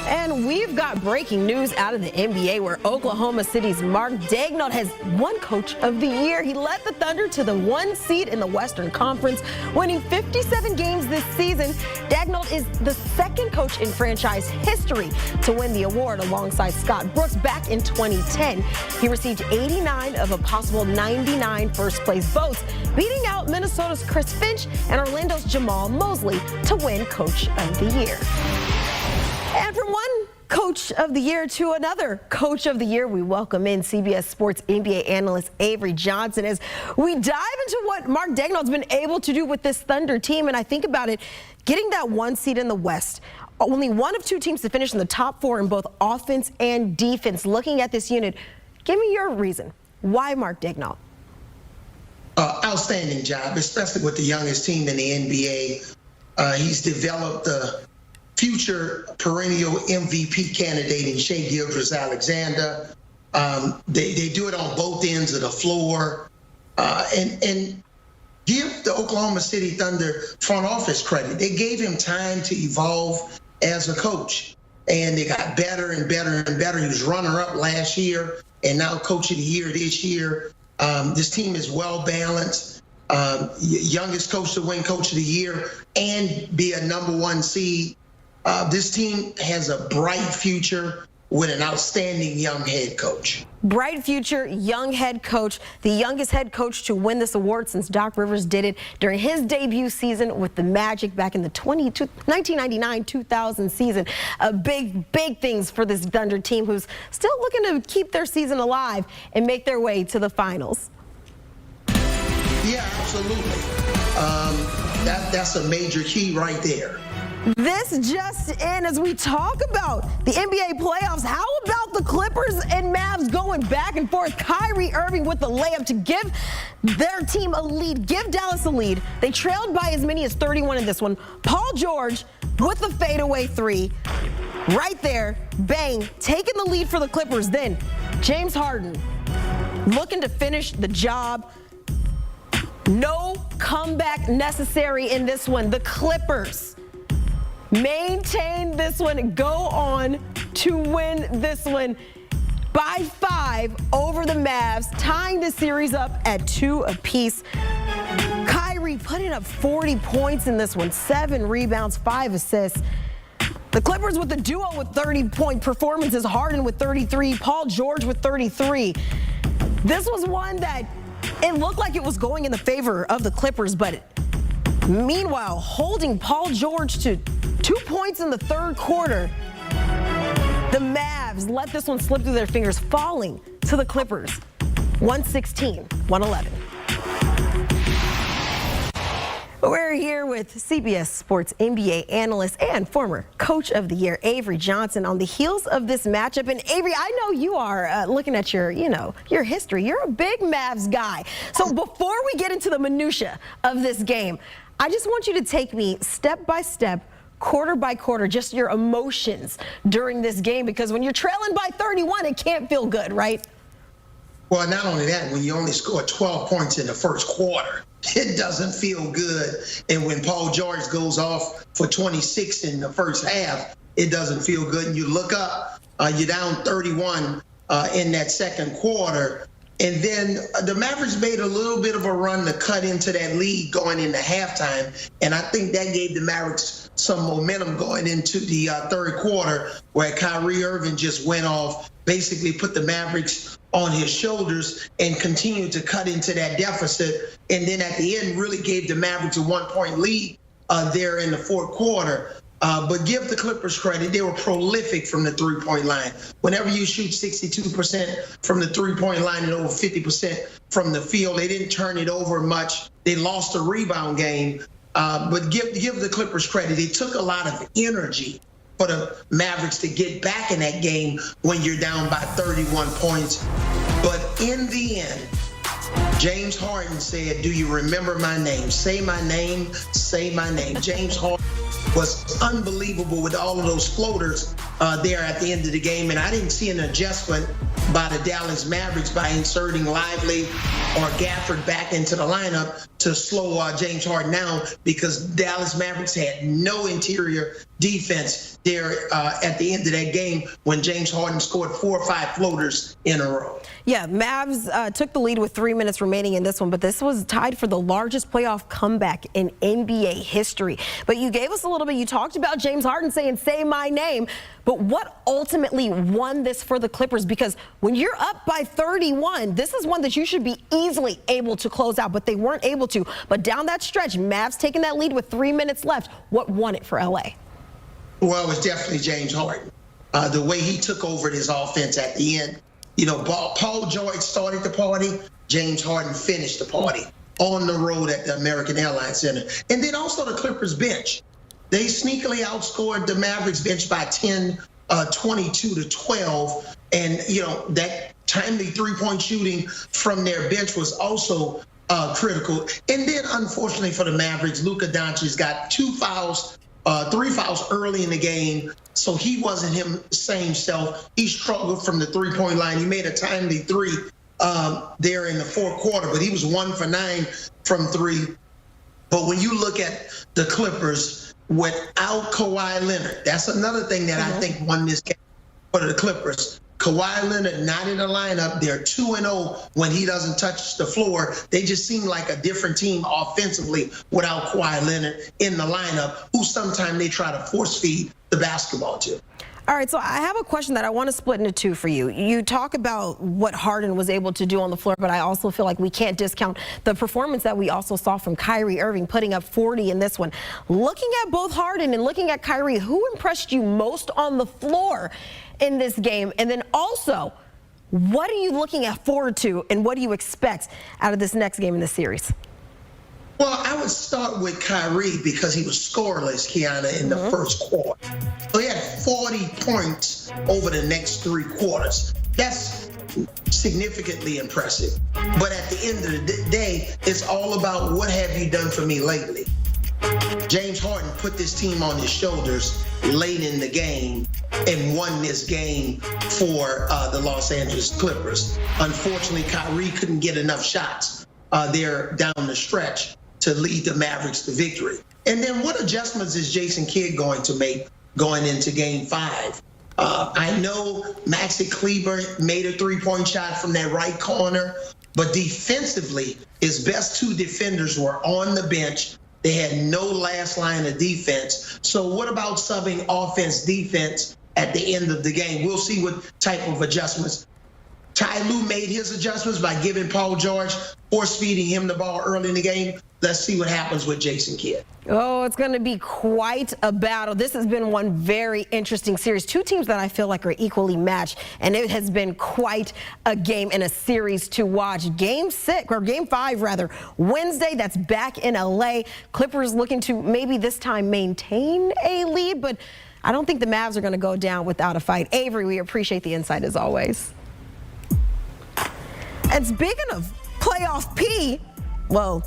And we've got breaking news out of the NBA where Oklahoma City's Mark Daigneault has won Coach of the Year. He led the Thunder to the 1 seed in the Western Conference, winning 57 games this season. Daigneault is the second coach in franchise history to win the award alongside Scott Brooks back in 2010. He received 89 of a possible 99 first-place votes, beating out Minnesota's Chris Finch and Orlando's Jamal Mosley to win Coach of the Year. And from one Coach of the Year to another Coach of the Year, we welcome in CBS Sports NBA analyst Avery Johnson as we dive into what Mark Daigneault's been able to do with this Thunder team. And I think about it, getting that 1 seed in the West, only one of 2 teams to finish in the top 4 in both offense and defense. Looking at this unit, give me your reason. Why Mark Daigneault? Outstanding job, especially with the youngest team in the NBA. He's developed a future perennial MVP candidate in Shai Gilgeous-Alexander. They do it on both ends of the floor. And give the Oklahoma City Thunder front office credit. They gave him time to evolve as a coach. And they got better and better and better. He was runner-up last year and now Coach of the Year this year. This team is well-balanced. Youngest coach to win Coach of the Year and be a #1 seed. This team has a bright future with an outstanding young head coach. Bright future, young head coach, the youngest head coach to win this award since Doc Rivers did it during his debut season with the Magic back in the 1999-2000 season. Big things for this Thunder team who's still looking to keep their season alive and make their way to the finals. Yeah, absolutely. That's a major key right there. This just in, as we talk about the NBA playoffs, how about the Clippers and Mavs going back and forth? Kyrie Irving with the layup to give their team a lead, give Dallas a lead. They trailed by as many as 31 in this one. Paul George with the fadeaway 3. Right there, bang, taking the lead for the Clippers. Then James Harden looking to finish the job. No comeback necessary in this one. The Clippers maintain this one, go on to win this one by 5 over the Mavs, tying the series up at 2 apiece. Kyrie putting up 40 points in this one, 7 rebounds, 5 assists. The Clippers with the duo with 30-point performances, Harden with 33, Paul George with 33. This was one that it looked like it was going in the favor of the Clippers, but meanwhile, holding Paul George to 2 points in the third quarter, the Mavs let this one slip through their fingers, falling to the Clippers, 116-111. We're here with CBS Sports NBA analyst and former Coach of the Year, Avery Johnson, on the heels of this matchup. And Avery, I know you are looking at your history. You're a big Mavs guy. So before we get into the minutia of this game, I just want you to take me step by step, quarter by quarter, just your emotions during this game, because when you're trailing by 31, it can't feel good, right? Well, not only that, when you only score 12 points in the first quarter, it doesn't feel good. And when Paul George goes off for 26 in the first half, it doesn't feel good. And you look up, you're down 31 in that second quarter. And then the Mavericks made a little bit of a run to cut into that lead going into halftime. And I think that gave the Mavericks some momentum going into the third quarter, where Kyrie Irving just went off, basically put the Mavericks on his shoulders and continued to cut into that deficit. And then at the end really gave the Mavericks a 1-point lead there in the fourth quarter. But give the Clippers credit. They were prolific from the three-point line. Whenever you shoot 62% from the three-point line and over 50% from the field, they didn't turn it over much. They lost the rebound game. But give the Clippers credit. It took a lot of energy for the Mavericks to get back in that game when you're down by 31 points. But in the end, James Harden said, "Do you remember my name? Say my name, say my name." James Harden was unbelievable with all of those floaters there at the end of the game. And I didn't see an adjustment by the Dallas Mavericks by inserting Lively or Gafford back into the lineup to to slow James Harden down because Dallas Mavericks had no interior defense there at the end of that game when James Harden scored 4 or 5 floaters in a row. Yeah, Mavs took the lead with 3 minutes remaining in this one, but this was tied for the largest playoff comeback in NBA history. But you gave us a little bit. You talked about James Harden saying, "Say my name." But what ultimately won this for the Clippers? Because when you're up by 31, this is one that you should be easily able to close out, but they weren't able to. But down that stretch, Mavs taking that lead with 3 minutes left. What won it for LA? Well, it was definitely James Harden. The way he took over his offense at the end. You know, Paul George started the party. James Harden finished the party on the road at the American Airlines Center. And then also the Clippers bench. They sneakily outscored the Mavericks bench by 22-12. And, you know, that timely three-point shooting from their bench was also critical. And then, unfortunately for the Mavericks, Luka Doncic got 3 fouls early in the game, so he wasn't him same self. He struggled from the three-point line. He made a timely 3 there in the fourth quarter, but he was 1 for 9 from 3. But when you look at the Clippers without Kawhi Leonard, that's another thing that I think won this game for the Clippers. Kawhi Leonard not in the lineup. They're 2-0 when he doesn't touch the floor. They just seem like a different team offensively without Kawhi Leonard in the lineup, who sometimes they try to force feed the basketball to. All right, so I have a question that I want to split into 2 for you. You talk about what Harden was able to do on the floor, but I also feel like we can't discount the performance that we also saw from Kyrie Irving, putting up 40 in this one. Looking at both Harden and looking at Kyrie, who impressed you most on the floor in this game? And then also, what are you looking forward to, and what do you expect out of this next game in the series? Well, I would start with Kyrie because he was scoreless, Kiana, in the first quarter. So he had 40 points over the next 3 quarters. That's significantly impressive. But at the end of the day, it's all about what have you done for me lately. James Harden put this team on his shoulders late in the game and won this game for the Los Angeles Clippers. Unfortunately, Kyrie couldn't get enough shots there down the stretch to lead the Mavericks to victory. And then what adjustments is Jason Kidd going to make going into Game 5? I know Maxi Kleber made a 3-point shot from that right corner, but defensively, his best 2 defenders were on the bench. They had no last line of defense. So what about subbing offense, defense at the end of the game? We'll see what type of adjustments. Ty Lue made his adjustments by giving Paul George, force-feeding him the ball early in the game. Let's see what happens with Jason Kidd. Oh, it's going to be quite a battle. This has been one very interesting series. 2 teams that I feel like are equally matched, and it has been quite a game and a series to watch. Game 5 rather, Wednesday. That's back in LA. Clippers looking to maybe this time maintain a lead, but I don't think the Mavs are going to go down without a fight. Avery, we appreciate the insight as always. And speaking of playoff P, well,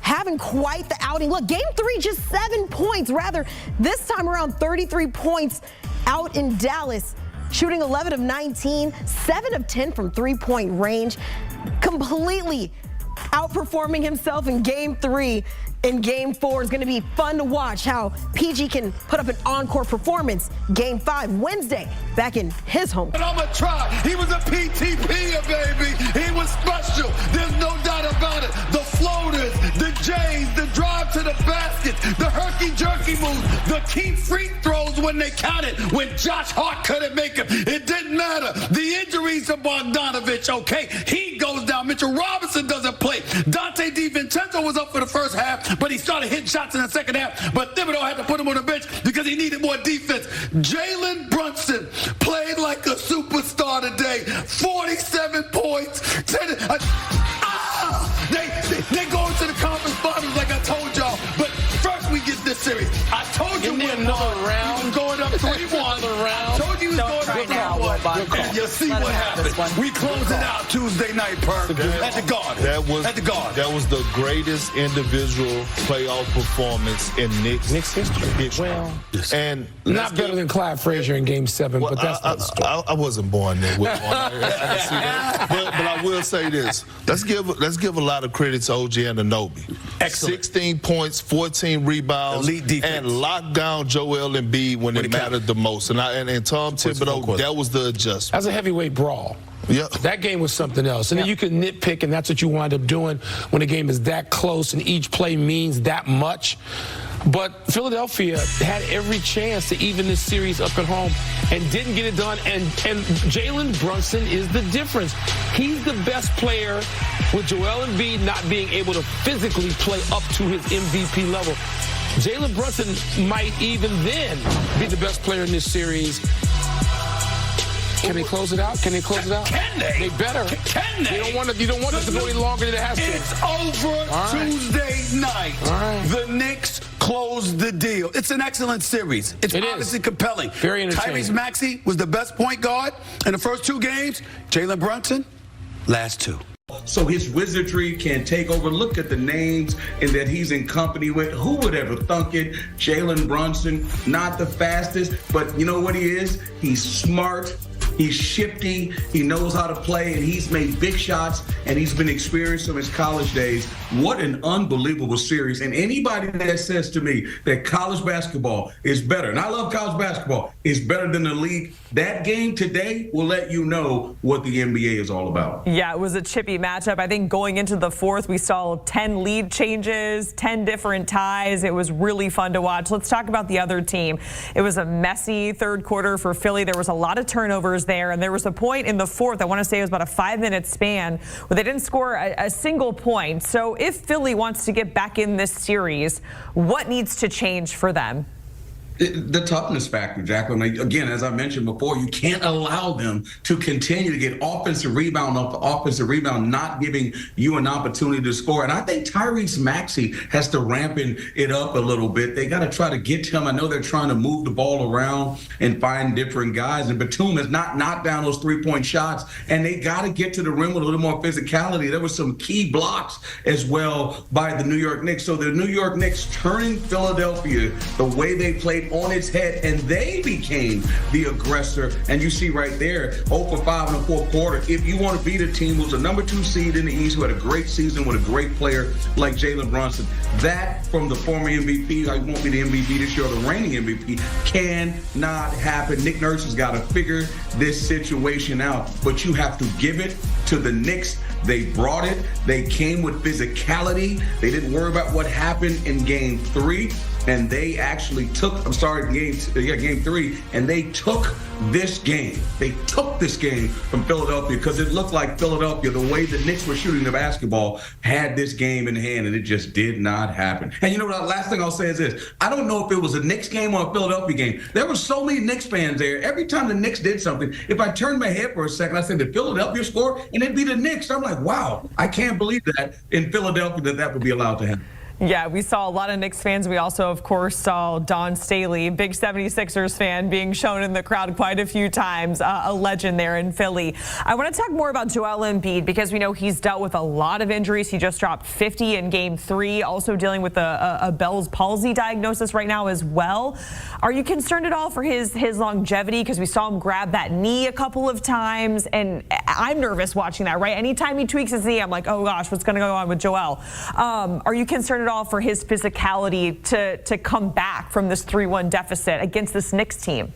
having quite the outing. Look, Game 3, just 7 points. Rather, this time around 33 points out in Dallas. Shooting 11 of 19, 7 of 10 from three-point range. Completely outperforming himself in Game 3. In Game 4 is going to be fun to watch how PG can put up an encore performance. Game 5 Wednesday, back in his home. And I'm going to try. He was a PTP, baby. He was special. There's no doubt about it. The floaters, the J's, the drive to the basket, the herky-jerky moves, the key free throws when they counted, when Josh Hart couldn't make them. It didn't matter. The injuries to Bogdanovich, okay, he goes down. Mitchell Robinson doesn't play. Dante DiVincenzo was up for the first half, but he started hitting shots in the second half. But Thibodeau had to put him on the bench because he needed more defense. Jalen Brunson played like a superstar today. 47 points. They go into the conference finals like I told y'all. But first we get this series. I told you another round. He was going up 3-1. Another round. I told you he was going up 3-1. And you see what happened. We closed it out Tuesday night, Perk, at the Garden. That was the greatest individual playoff performance in Knicks history. Well, and not better than Clyde Frazier in Game 7, but that's not the story. I wasn't born there. With one. I see that. But I will say this: let's give a lot of credit to OG Anunoby. Excellent. 16 points, 14 rebounds, elite defense, and locked down Joel Embiid when it mattered the most. And Tom Thibodeau, that was the adjustment. That's a heavyweight brawl. Yeah. That game was something else. And then you can nitpick, and that's what you wind up doing when a game is that close and each play means that much. But Philadelphia had every chance to even this series up at home and didn't get it done. And Jalen Brunson is the difference. He's the best player with Joel Embiid not being able to physically play up to his MVP level. Jalen Brunson might even then be the best player in this series. Can they close it out? Can they? Can they? They better. Can they? You don't want it to go any longer than it has to. It's over Tuesday night. All right. The Knicks closed the deal. It's an excellent series. It's obviously compelling. Very entertaining. Tyrese Maxey was the best point guard in the first 2 games. Jalen Brunson, last 2. So his wizardry can take over. Look at the names and that he's in company with. Who would ever thunk it? Jalen Brunson, not the fastest, but you know what he is? He's smart. He's shifty, he knows how to play, and he's made big shots, and he's been experienced from his college days. What an unbelievable series. And anybody that says to me that college basketball is better, and I love college basketball, is better than the league, that game today will let you know what the NBA is all about. Yeah, it was a chippy matchup. I think going into the 4th, we saw 10 lead changes, 10 different ties. It was really fun to watch. Let's talk about the other team. It was a messy 3rd quarter for Philly. There was a lot of turnovers there, and there was a point in the 4th, I want to say it was about a 5-minute span, where they didn't score a single point. So if Philly wants to get back in this series, what needs to change for them? The toughness factor, Jacqueline. Again, as I mentioned before, you can't allow them to continue to get offensive rebound, not giving you an opportunity to score. And I think Tyrese Maxey has to ramp it up a little bit. They got to try to get to him. I know they're trying to move the ball around and find different guys. And Batum has not knocked down those 3-point shots. And they got to get to the rim with a little more physicality. There was some key blocks as well by the New York Knicks. So the New York Knicks turning Philadelphia the way they played on its head, and they became the aggressor. And you see right there, 0 for 5 in the 4th quarter. If you want to beat a team who's the number 2 seed in the East, who had a great season with a great player like Jalen Brunson, that from the former MVP, I won't be the MVP this year, or the reigning MVP, cannot happen. Nick Nurse has got to figure this situation out, but you have to give it to the Knicks. They brought it. They came with physicality. They didn't worry about what happened in Game 3. And they actually took, game 3, and they took this game. They took this game from Philadelphia because it looked like Philadelphia, the way the Knicks were shooting the basketball, had this game in hand, and it just did not happen. And you know what, the last thing I'll say is this. I don't know if it was a Knicks game or a Philadelphia game. There were so many Knicks fans there. Every time the Knicks did something, if I turned my head for a second, I said, did Philadelphia score? And it'd be the Knicks. I'm like, wow, I can't believe that in Philadelphia that would be allowed to happen. Yeah, we saw a lot of Knicks fans. We also, of course, saw Don Staley, big 76ers fan, being shown in the crowd quite a few times, a legend there in Philly. I want to talk more about Joel Embiid because we know he's dealt with a lot of injuries. He just dropped 50 in Game 3, also dealing with a Bell's palsy diagnosis right now as well. Are you concerned at all for his longevity? Because we saw him grab that knee a couple of times, and I'm nervous watching that, right? Anytime he tweaks his knee, I'm like, oh gosh, what's going to go on with Joel? Are you concerned at all for his physicality to come back from this 3-1 deficit against this Knicks team?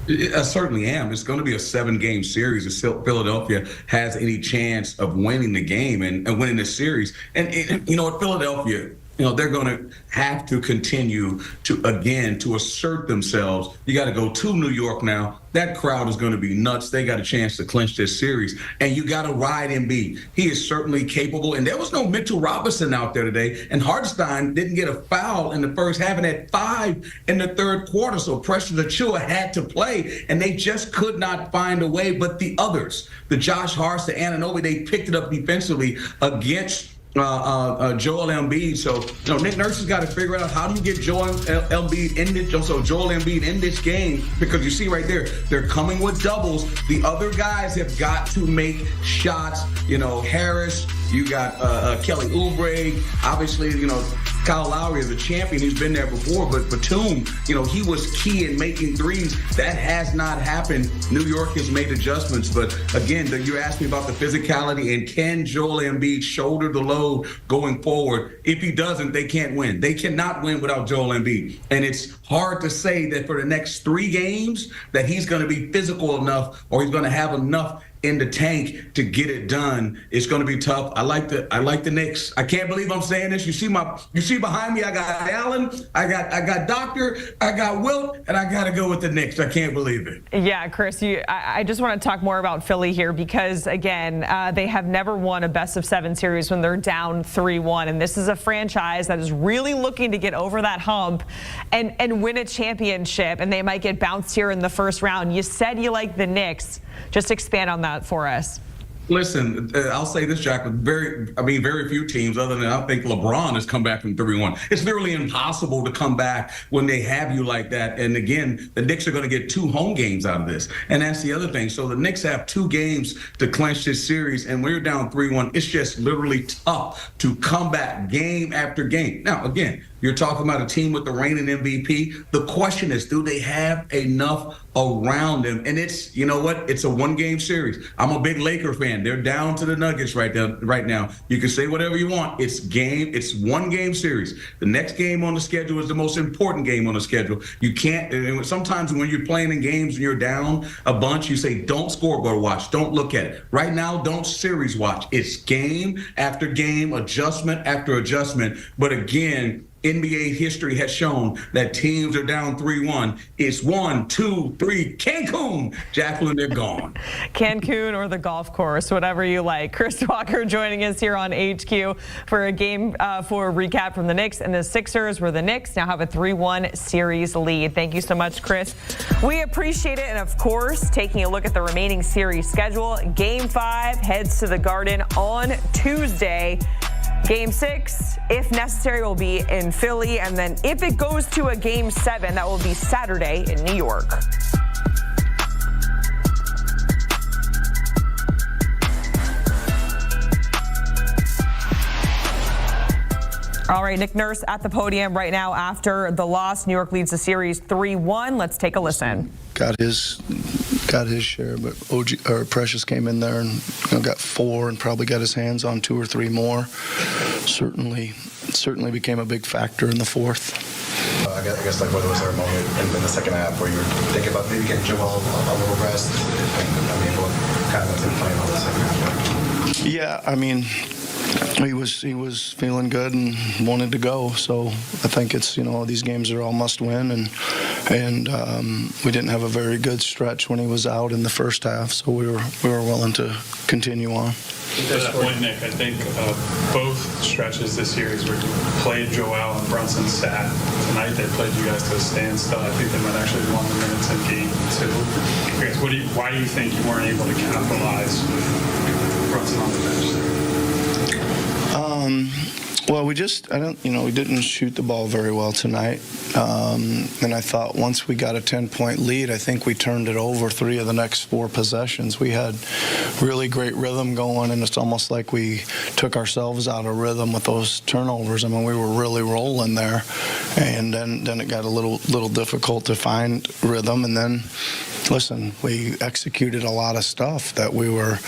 I certainly am. It's going to be a 7-game series if Philadelphia has any chance of winning the game and winning the series. And you know, at Philadelphia, they're going to have to continue to assert themselves. You got to go to New York now. That crowd is going to be nuts. They got a chance to clinch this series. And you got to ride Embiid. He is certainly capable. And there was no Mitchell Robinson out there today. And Harden didn't get a foul in the first half and had 5 in the 3rd quarter. So Precious Achiuwa had to play. And they just could not find a way. But the others, the Josh Harts, the Anunoby, they picked it up defensively against Joel Embiid. So, Nick Nurse has got to figure out how do you get Joel Embiid in this game, because you see right there, they're coming with doubles. The other guys have got to make shots. Harris, you got Kelly Oubre, obviously, Kyle Lowry is a champion. He's been there before, but Batum, he was key in making threes. That has not happened. New York has made adjustments, but again, you asked me about the physicality, and can Joel Embiid shoulder the load going forward? If he doesn't, they can't win. They cannot win without Joel Embiid, and it's hard to say that for the next 3 games that he's going to be physical enough, or he's going to have enough in the tank to get it done. It's going to be tough. I like the Knicks. I can't believe I'm saying this. You see behind me, I got Allen, I got Doctor, I got Wilt, and I got to go with the Knicks. I can't believe it. Yeah, Chris, I just want to talk more about Philly here, because again, they have never won a best-of-7 series when they're down 3-1, and this is a franchise that is really looking to get over that hump and win a championship, and they might get bounced here in the first round. You said you like the Knicks. Just expand on that for us. Listen, I'll say this, Jack. Very few teams, other than I think LeBron, has come back from 3-1. It's literally impossible to come back when they have you like that. And again, the Knicks are going to get 2 home games out of this. And that's the other thing. So the Knicks have 2 games to clinch this series. And when you're down 3-1, it's just literally tough to come back game after game. Now, again, you're talking about a team with the reigning MVP. The question is, do they have enough around them? And it's, it's a 1-game series. I'm a big Laker fan. They're down to the Nuggets right now. You can say whatever you want. It's 1-game series. The next game on the schedule is the most important game on the schedule. You can't, sometimes when you're playing in games and you're down a bunch, you say, don't scoreboard watch, don't look at it. Right now, don't series watch. It's game after game, adjustment after adjustment. But again, NBA history has shown that teams are down 3-1. It's 1, 2, 3, Cancun. Jacqueline, they're gone. Cancun or the golf course, whatever you like. Chris Walker joining us here on HQ for a game for a recap from the Knicks and the Sixers, where the Knicks now have a 3-1 series lead. Thank you so much, Chris. We appreciate it. And of course, taking a look at the remaining series schedule, Game 5 heads to the Garden on Tuesday. Game 6, if necessary, will be in Philly. And then if it goes to a Game 7, that will be Saturday in New York. All right, Nick Nurse at the podium right now after the loss. New York leads the series 3-1. Let's take a listen. Got his share, but Precious came in there and got 4 and probably got his hands on 2 or 3 more. Certainly became a big factor in the 4th. I guess whether was there a moment in the second half where you were thinking about maybe getting Joel a little rest? What kind of playing all the second half? Yeah, he was feeling good and wanted to go. So I think it's these games are all must win, and we didn't have a very good stretch when he was out in the first half, so we were willing to continue on. To that point, Nick, I think both stretches this series where you played Joel and Brunson sat. Tonight they played you guys to a standstill. I think they might actually won the minutes in Game 2. Why do you think you weren't able to capitalize with Brunson on the bench? Well, we didn't shoot the ball very well tonight. And I thought once we got a 10-point lead, I think we turned it over 3 of the next 4 possessions. We had really great rhythm going, and it's almost like we took ourselves out of rhythm with those turnovers. I mean, we were really rolling there, and then it got a little difficult to find rhythm. And then, listen, we executed a lot of stuff that we were